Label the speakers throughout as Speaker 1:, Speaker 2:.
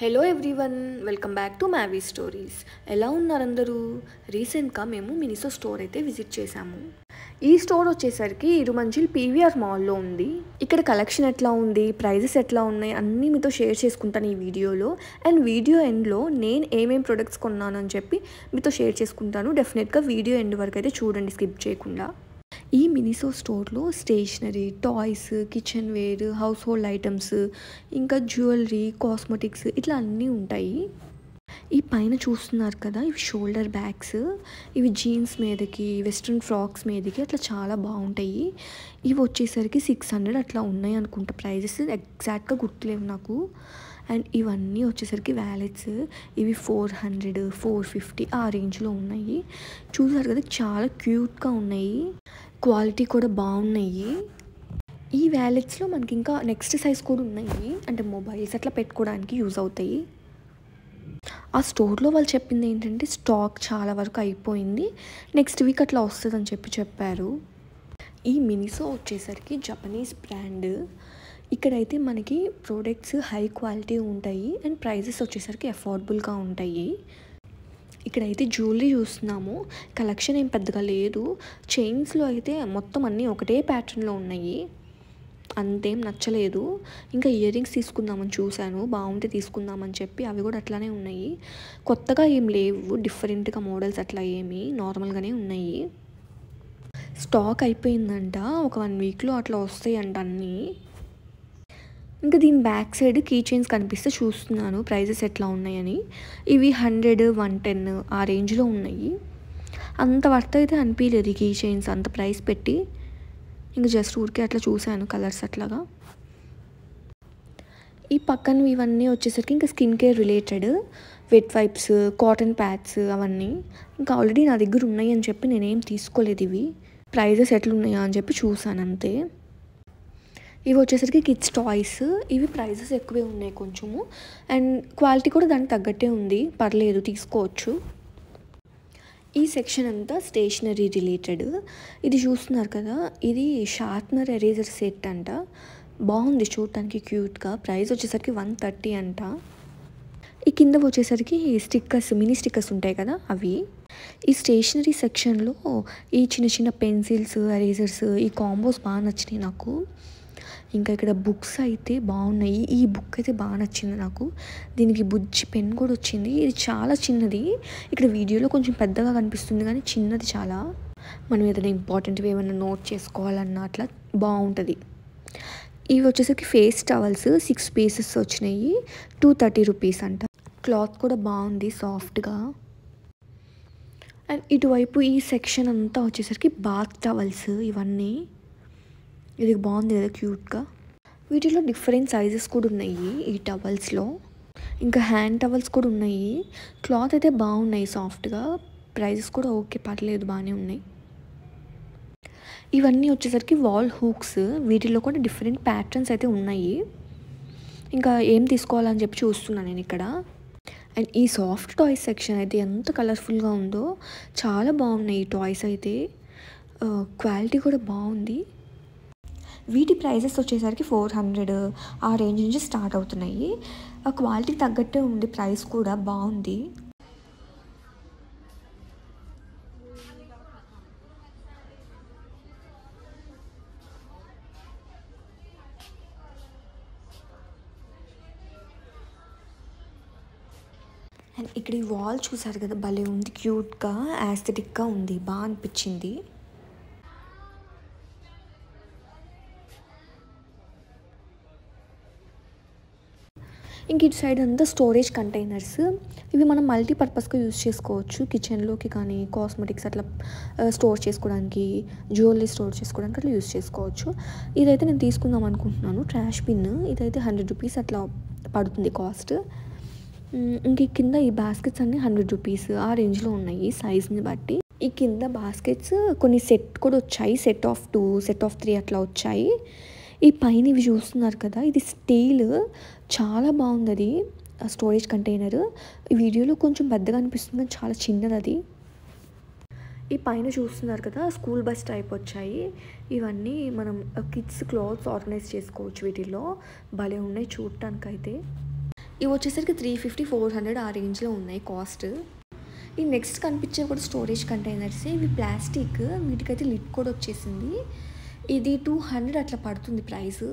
Speaker 1: Hello everyone, welcome back to meowy stories. ఎలా ఉన్నారు అందరూ? రీసెంట్గా మేము మినిసో స్టోర్ అయితే విజిట్ చేశాము. ఈ స్టోర్ వచ్చేసరికి ఇరుమంజిల్ పీవీఆర్ మాల్లో ఉంది. ఇక్కడ కలెక్షన్ ఎట్లా ఉంది, ప్రైజెస్ ఎట్లా ఉన్నాయి అన్నీ మీతో షేర్ చేసుకుంటాను ఈ వీడియోలో. అండ్ వీడియో ఎండ్లో నేను ఏమేం ప్రొడక్ట్స్ కొన్నాను అని చెప్పి మీతో షేర్ చేసుకుంటాను. డెఫినెట్గా వీడియో ఎండ్ వరకు అయితే చూడండి, స్కిప్ చేయకుండా. ఈ మినిసో స్టోర్లో stationery, toys, kitchen ware, household items, ఇంకా జ్యువెలరీ, కాస్మెటిక్స్ ఇట్లా అన్నీ ఉంటాయి. ఈ పైన చూస్తున్నారు కదా, ఇవి షోల్డర్ బ్యాగ్స్. ఇవి జీన్స్ మీదకి, వెస్ట్రన్ ఫ్రాక్స్ మీదకి అట్లా చాలా బాగుంటాయి. ఇవి వచ్చేసరికి 600 అట్లా ఉన్నాయి అనుకుంటా. ప్రైజెస్ ఎగ్జాక్ట్గా గుర్తులేవు నాకు. అండ్ ఇవన్నీ వచ్చేసరికి వ్యాలెట్స్. ఇవి 400, 450 ఆ రేంజ్లో ఉన్నాయి. చూసారు కదా, చాలా క్యూట్గా ఉన్నాయి, క్వాలిటీ కూడా బాగున్నాయి. ఈ వ్యాలెట్స్లో మనకి ఇంకా నెక్స్ట్ సైజ్ కూడా ఉన్నాయి, అంటే మొబైల్స్ అట్లా పెట్టుకోవడానికి యూజ్ అవుతాయి. ఆ స్టోర్లో వాళ్ళు చెప్పింది ఏంటంటే స్టాక్ చాలా వరకు అయిపోయింది, నెక్స్ట్ వీక్ అట్లా వస్తుందని చెప్పారు. ఈ మినిసో వచ్చేసరికి జపనీస్ బ్రాండ్. ఇక్కడైతే మనకి ప్రోడక్ట్స్ హై క్వాలిటీ ఉంటాయి అండ్ ప్రైజెస్ వచ్చేసరికి అఫోర్డబుల్గా ఉంటాయి. ఇక్కడైతే జ్యువెలరీ చూస్తున్నాము, కలెక్షన్ ఏం పెద్దగా లేదు. చైన్స్లో అయితే మొత్తం అన్నీ ఒకటే ప్యాటర్న్లో ఉన్నాయి, అంతేం నచ్చలేదు. ఇంకా ఇయర్ రింగ్స్ తీసుకుందామని చూశాను, బాగుంటే తీసుకుందామని చెప్పి. అవి కూడా అట్లానే ఉన్నాయి, కొత్తగా ఏం లేవు, డిఫరెంట్గా మోడల్స్ అట్లా ఏమి, నార్మల్గానే ఉన్నాయి. స్టాక్ అయిపోయిందంట, ఒక 1 వీక్లో అట్లా వస్తాయి అంట అన్నీ. ఇంకా దీని బ్యాక్ సైడ్ కీ చైన్స్ కనిపిస్తే చూస్తున్నాను ప్రైజెస్ ఎట్లా ఉన్నాయని. ఇవి 100, 110 ఆ రేంజ్లో ఉన్నాయి. అంత వర్త్ అయితే అనిపించలేదు ఈ కీ చైన్స్ అంత ప్రైస్ పెట్టి. ఇంకా జస్ట్ ఊరికే అట్లా చూశాను కలర్స్ అట్లాగా. ఈ పక్కన ఇవన్నీ వచ్చేసరికి ఇంకా skin care related wet wipes, cotton pads అవన్నీ. ఇంకా ఆల్రెడీ నా దగ్గర ఉన్నాయి అని చెప్పి నేనేం తీసుకోలేదు. ఇవి ప్రైజెస్ ఎట్లున్నాయా అని చెప్పి చూసాను అంతే. ఇవి వచ్చేసరికి కిడ్స్ టాయ్స్. ఇవి ప్రైజెస్ ఎక్కువే ఉన్నాయి కొంచెము, అండ్ క్వాలిటీ కూడా దానికి తగ్గట్టే ఉంది, పర్లేదు, తీసుకోవచ్చు. ఈ సెక్షన్ అంతా స్టేషనరీ రిలేటెడ్. ఇది చూస్తున్నారు కదా, ఇది షార్ప్నర్ ఎరేజర్ సెట్ అంట. బాగుంది చూడటానికి క్యూట్గా. ప్రైస్ వచ్చేసరికి 130 అంట. ఈ కింద వచ్చేసరికి స్టిక్కర్స్, మినీ స్టిక్కర్స్ ఉంటాయి కదా అవి. ఈ స్టేషనరీ సెక్షన్లో ఈ చిన్న చిన్న పెన్సిల్స్, ఎరేజర్స్, ఈ కాంబోస్ బాగా నచ్చినాయి నాకు. ఇంకా ఇక్కడ బుక్స్ అయితే బాగున్నాయి. ఈ బుక్ అయితే బాగా నచ్చింది నాకు. దీనికి బుజ్జి పెన్ కూడా వచ్చింది. ఇది చాలా చిన్నది, ఇక్కడ వీడియోలో కొంచెం పెద్దగా కనిపిస్తుంది కానీ చిన్నది చాలా. మనం ఏదైనా ఇంపార్టెంట్వి ఏమైనా నోట్ చేసుకోవాలన్నా అట్లా బాగుంటుంది. ఇవి వచ్చేసరికి ఫేస్ టవల్స్ 6 పీసెస్ వచ్చినాయి, 230 రూపీస్ అంట. క్లాత్ కూడా బాగుంది, సాఫ్ట్గా. అండ్ ఇటువైపు ఈ సెక్షన్ అంతా వచ్చేసరికి బాత్ టవల్స్ ఇవన్నీ. ఇది బాగుంది కదా క్యూట్గా. వీటిలో డిఫరెంట్ సైజెస్ కూడా ఉన్నాయి ఈ టవల్స్లో. ఇంకా హ్యాండ్ టవల్స్ కూడా ఉన్నాయి. క్లాత్ అయితే బాగున్నాయి, సాఫ్ట్గా. ప్రైజెస్ కూడా ఓకే, పర్లేదు, బాగానే ఉన్నాయి. ఇవన్నీ వచ్చేసరికి వాల్ హూక్స్. వీటిలో కూడా డిఫరెంట్ ప్యాటర్న్స్ అయితే ఉన్నాయి. ఇంకా ఏం తీసుకోవాలని చెప్పి చూస్తున్నాను నేను ఇక్కడ. అండ్ ఈ సాఫ్ట్ టాయ్స్ సెక్షన్ అయితే ఎంత కలర్ఫుల్గా ఉందో, చాలా బాగున్నాయి ఈ టాయ్స్ అయితే. క్వాలిటీ కూడా బాగుంది. వీటి ప్రైజెస్ వచ్చేసరికి 400 ఆ రేంజ్ నుంచి స్టార్ట్ అవుతున్నాయి. ఆ క్వాలిటీ తగ్గట్టే ఉంది, ప్రైస్ కూడా బాగుంది. అండ్ ఇక్కడ ఈ వాల్ చూసారు కదా, భలే ఉంది, క్యూట్గా, యాస్థెటిక్గా ఉంది, బాగా అనిపించింది. ఇంక ఇటు సైడ్ అంతా స్టోరేజ్ కంటైనర్స్. ఇవి మనం మల్టీపర్పస్గా యూజ్ చేసుకోవచ్చు, కిచెన్లోకి కానీ కాస్మెటిక్స్ అట్లా స్టోర్ చేసుకోవడానికి, జ్యువెలరీ స్టోర్ చేసుకోవడానికి అట్లా యూజ్ చేసుకోవచ్చు. ఇదైతే నేను తీసుకుందాం అనుకుంటున్నాను, ట్రాష్ బిన్. ఇదైతే 100 రూపీస్ అట్లా పడుతుంది కాస్ట్. ఇంక కింద ఈ బాస్కెట్స్ అన్నీ 100 రూపీస్ ఆ రేంజ్లో ఉన్నాయి సైజ్ని బట్టి. ఈ కింద బాస్కెట్స్ కొన్ని సెట్ కూడా వచ్చాయి, సెట్ ఆఫ్ 2, సెట్ ఆఫ్ 3 అట్లా వచ్చాయి. ఈ పైన ఇవి చూస్తున్నారు కదా, ఇది స్టీల్, చాలా బాగుంది అది స్టోరేజ్ కంటైనర్. ఈ వీడియోలో కొంచెం పెద్దగా అనిపిస్తుంది, చాలా చిన్నది అది. ఈ పైన చూస్తున్నారు కదా, స్కూల్ బస్ టైప్ వచ్చాయి. ఇవన్నీ మనం కిడ్స్ క్లాత్స్ ఆర్గనైజ్ చేసుకోవచ్చు వీటిల్లో. భలే ఉన్నాయి చూడటానికైతే. ఇవి వచ్చేసరికి 350-400 ఆ రేంజ్లో ఉన్నాయి కాస్ట్. ఈ నెక్స్ట్ కనిపించే కూడా స్టోరేజ్ కంటైనర్స్. ఇవి ప్లాస్టిక్, వీటికైతే లిడ్ కూడా వచ్చేసింది. ఇది 200 అట్లా పడుతుంది ప్రైస్.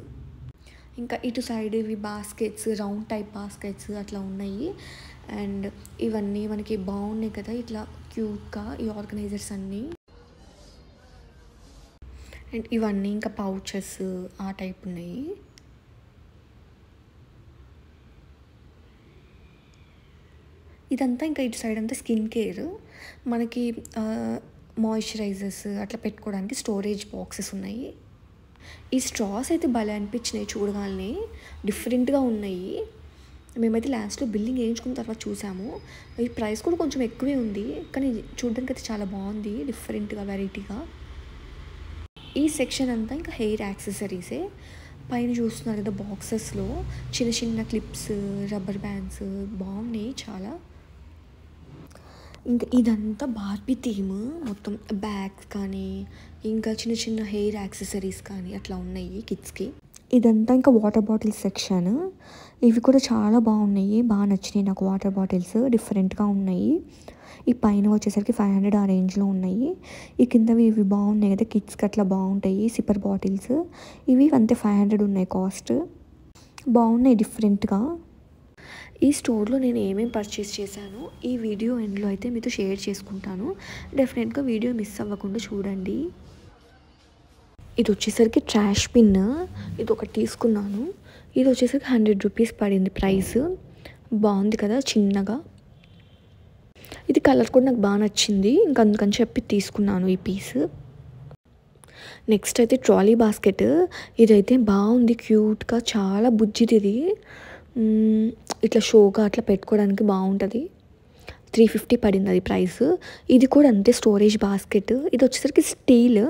Speaker 1: ఇంకా ఇటు సైడ్ ఇవి బాస్కెట్స్, రౌండ్ టైప్ బాస్కెట్స్ అట్లా ఉన్నాయి. అండ్ ఇవన్నీ మనకి బాగున్నాయి కదా ఇట్లా క్యూట్గా ఈ ఆర్గనైజర్స్ అన్నీ. అండ్ ఇవన్నీ ఇంకా పౌచెస్ ఆ టైప్ ఉన్నాయి. ఇదంతా ఇంకా ఇటు సైడ్ అంతా స్కిన్ కేర్, మనకి మాయిశ్చరైజర్స్ అట్లా పెట్టుకోవడానికి స్టోరేజ్ బాక్సెస్ ఉన్నాయి. ఈ స్ట్రాస్ అయితే భలే అనిపించినాయి చూడగానే, డిఫరెంట్గా ఉన్నాయి. మేమైతే లాస్ట్లో బిల్లింగ్ వేయించుకున్న తర్వాత చూసాము. ఈ ప్రైస్ కూడా కొంచెం ఎక్కువే ఉంది, కానీ చూడడానికి అయితే చాలా బాగుంది, డిఫరెంట్గా వెరైటీగా. ఈ సెక్షన్ అంతా ఇంకా హెయిర్ యాక్సెసరీసే. పైన చూస్తున్నారు కదా బాక్సెస్లో చిన్న చిన్న క్లిప్స్, రబ్బర్ బ్యాండ్స్ బాగున్నాయి చాలా. ఇంకా ఇదంతా బార్బీ థీమ్, మొత్తం బ్యాగ్స్ కానీ ఇంకా చిన్న చిన్న హెయిర్ యాక్సెసరీస్ కానీ అట్లా ఉన్నాయి కిడ్స్కి. ఇదంతా ఇంకా వాటర్ బాటిల్స్ సెక్షన్. ఇవి కూడా చాలా బాగున్నాయి, బాగా నచ్చినాయి నాకు వాటర్ బాటిల్స్, డిఫరెంట్గా ఉన్నాయి. ఈ పైన వచ్చేసరికి 500 ఆ రేంజ్లో ఉన్నాయి. ఈ కిందవి ఇవి బాగున్నాయి కదా కిడ్స్కి అట్లా బాగుంటాయి సిప్పర్ బాటిల్స్. ఇవి అంతే 500 ఉన్నాయి కాస్ట్, బాగున్నాయి డిఫరెంట్గా. ఈ స్టోర్లో నేను ఏమేమి పర్చేస్ చేశానో ఈ వీడియో ఎండ్లో అయితే మీతో షేర్ చేసుకుంటాను. డెఫినెట్గా వీడియో మిస్ అవ్వకుండా చూడండి. ఇది వచ్చేసరికి ట్రాష్ పిన్, ఇది ఒకటి తీసుకున్నాను. ఇది వచ్చేసరికి 100 రూపీస్ పడింది ప్రైస్. బాగుంది కదా చిన్నగా. ఇది కలర్ కూడా నాకు బాగా నచ్చింది, ఇంకా అందుకని చెప్పి తీసుకున్నాను ఈ పీస్. నెక్స్ట్ అయితే ట్రాలీ బాస్కెట్. ఇదైతే బాగుంది, క్యూట్గా చాలా బుజ్జిది. ఇది ఇట్లా షోగా అట్లా పెట్టుకోవడానికి బాగుంటుంది. 350 పడింది అది ప్రైస్. ఇది కూడా అంతే స్టోరేజ్ బాస్కెట్. ఇది వచ్చేసరికి స్టీల్,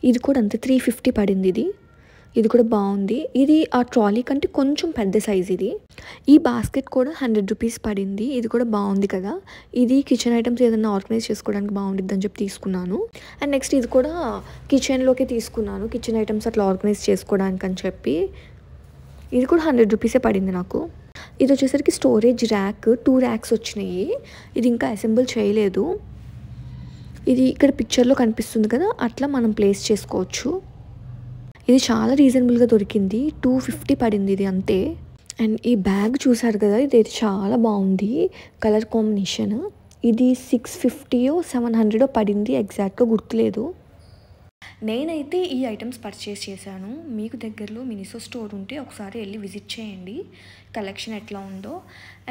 Speaker 1: ఇది కూడా అంతే 350 పడింది. ఇది కూడా బాగుంది. ఇది ఆ ట్రాలీ కంటే కొంచెం పెద్ద సైజ్. ఈ బాస్కెట్ కూడా 100 రూపీస్ పడింది. ఇది కూడా బాగుంది కదా. ఇది కిచెన్ ఐటమ్స్ ఏదైనా ఆర్గనైజ్ చేసుకోవడానికి బాగుంటుంది అని చెప్పి తీసుకున్నాను. అండ్ నెక్స్ట్ ఇది కూడా కిచెన్లోకి తీసుకున్నాను, కిచెన్ ఐటమ్స్ అట్లా ఆర్గనైజ్ చేసుకోవడానికి అని చెప్పి. ఇది కూడా 100 రూపీసే పడింది నాకు. ఇది వచ్చేసరికి స్టోరేజ్ ర్యాక్, 2 ర్యాక్స్ వచ్చినాయి. ఇది ఇంకా అసెంబుల్ చేయలేదు. ఇది ఇక్కడ పిక్చర్లో కనిపిస్తుంది కదా, అట్లా మనం ప్లేస్ చేసుకోవచ్చు. ఇది చాలా రీజనబుల్గా దొరికింది, 250 పడింది ఇది అంతే. అండ్ ఈ బ్యాగ్ చూసారు కదా, ఇది చాలా బాగుంది కలర్ కాంబినేషన్. ఇది 650 700 పడింది, ఎగ్జాక్ట్గా గుర్తులేదు. నేనైతే ఈ ఐటమ్స్ పర్చేస్ చేశాను. మీకు దగ్గరలో మినిసో స్టోర్ ఉంటే ఒకసారి వెళ్ళి విజిట్ చేయండి, కలెక్షన్ ఎట్లా ఉందో.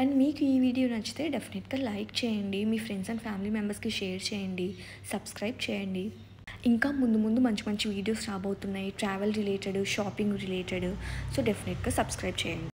Speaker 1: అండ్ మీకు ఈ వీడియో నచ్చితే డెఫినెట్గా లైక్ చేయండి, మీ ఫ్రెండ్స్ అండ్ ఫ్యామిలీ మెంబర్స్కి షేర్ చేయండి, సబ్స్క్రైబ్ చేయండి. ఇంకా ముందు ముందు మంచి మంచి వీడియోస్ రాబోతున్నాయి, travel related, shopping related. So డెఫినెట్గా సబ్స్క్రైబ్ చేయండి.